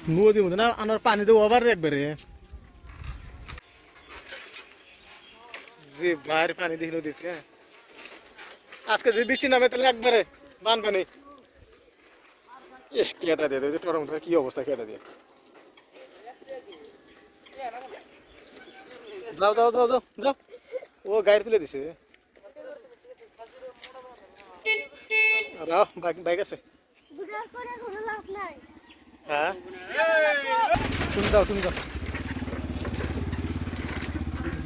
নদীর মধ্যে না আমার পানি দেবো আবার একবারে যে বাইরে পানি দেখি নদীতে আজকে যদি বৃষ্টি নামে তাহলে একবারে বান পানি এস কেটা দিয়ে দেয় টোটার মধ্যে কি অবস্থা কেটা দিয়ে যাও যাও যাও যাও যাও ও গাড়ি তুলে দিছে বাইক বাইক আছে হ্যাঁ তুমি যাও তুমি যাও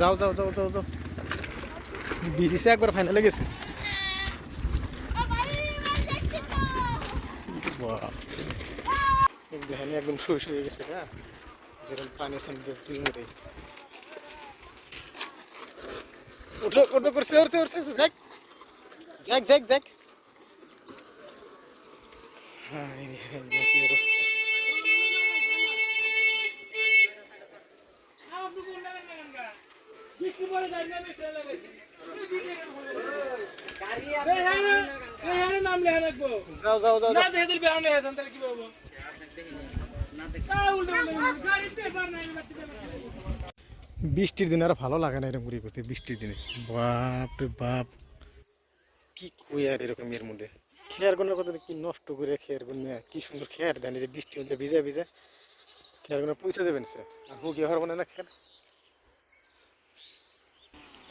যাও যাও যাও যাও যাও বিরিছে একবার ফাইনালে গেছে দেখেন একদম শুয়ে শুয়ে গেছে হ্যাঁ যেরকম পানি তুই মেরে উঠলো উঠলো করছে উঠছে উঠছে যাক যাক যাক যাক হ্যাঁ কি অবস্থা যাও যাও যাও বৃষ্টির দিনে আর ভালো লাগে না এরকম ঘুরে করতে বৃষ্টির দিনে বাপ রে বাপ কি কই আর এরকম এর মধ্যে খেয়ার গুলোর কথা কি নষ্ট করে খেয়ার গুলো কি সুন্দর খেয়ার দেন যে বৃষ্টি মধ্যে ভিজা ভিজা খেয়ার গুলো পৌঁছে দেবেন সে আর হুকিয়ে হওয়ার মনে না খেয়ার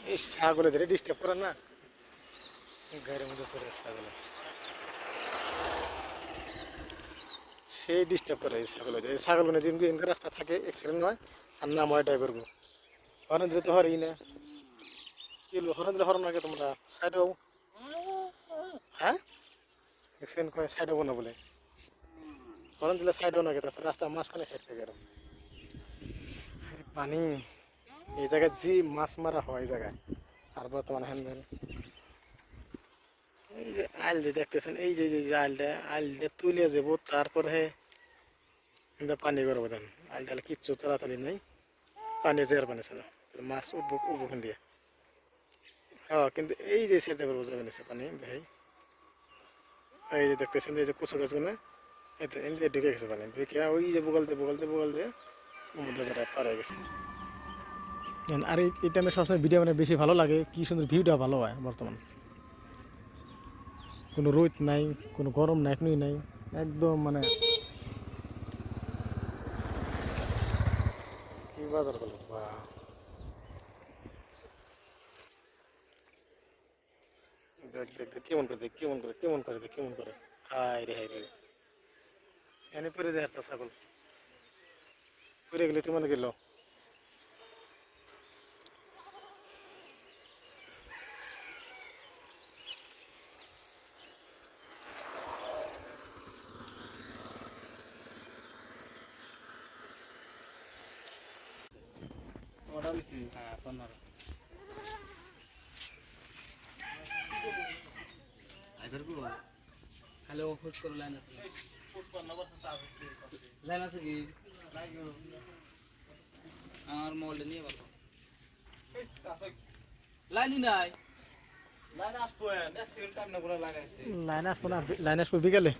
এই ছাগলে ধরে ডিস্টার্ব করে না গাড়ির মধ্যে পড়ে ছাগলে সেই ডিস্টার্ব করে এই ছাগলগুলো যেমনি এমনি রাস্তা থাকে অ্যাক্সিডেন্ট হয় আর নাম হয় ড্রাইভারগুলো হরেন দিলে তো হরেই না কি হরেন দিলে হরন আগে তোমরা সাইড হও হ্যাঁ অ্যাক্সিডেন্ট করে সাইড হবো না বলে হরেন দিলে সাইড হও না গে তাছাড়া রাস্তা মাঝখানে খেয়ে থাকে এরকম পানি এই জায়গায় যে মাছ মারা হয় এই জায়গায় আর বর্তমানে হ্যান দেন এই যে আইল দিয়ে দেখতেছেন এই যে আইলটা তুলে যাবো তারপরে পানি করবো দেন আইল তাহলে কিচ্ছু তাড়াতাড়ি নেই পানি জের বানিয়েছে না মাছ উঠবো উঠবোখান দিয়ে হ্যাঁ কিন্তু এই যে সেটা বোঝা বানিয়েছে পানি ভাই এই যে দেখতেছেন এই যে কুচু গাছগুলো এতে ঢুকে গেছে পানি ঢুকে ওই যে বগল দিয়ে মধ্যে পার হয়ে গেছে আর এই টাইমে সবসময় ভিডিও মানে বেশি ভালো লাগে কি সুন্দর ভিউটা ভালো হয় বর্তমান কোনো রোদ নাই কোনো গরম নাই এখনই নাই একদম মানে কি বাজার করলো বা দেখ দেখ দেখ কেমন করে হায় রে এনে পরে যায় ছাগল পরে গেলে তুই মানে গেল হ্যাঁ 15 খালি অফিস করে লাইন আছে লাইন আছে কি আমার মোবাইলটা নিয়ে পারবো লাইনই নাই লাইন আসবো বিকেলে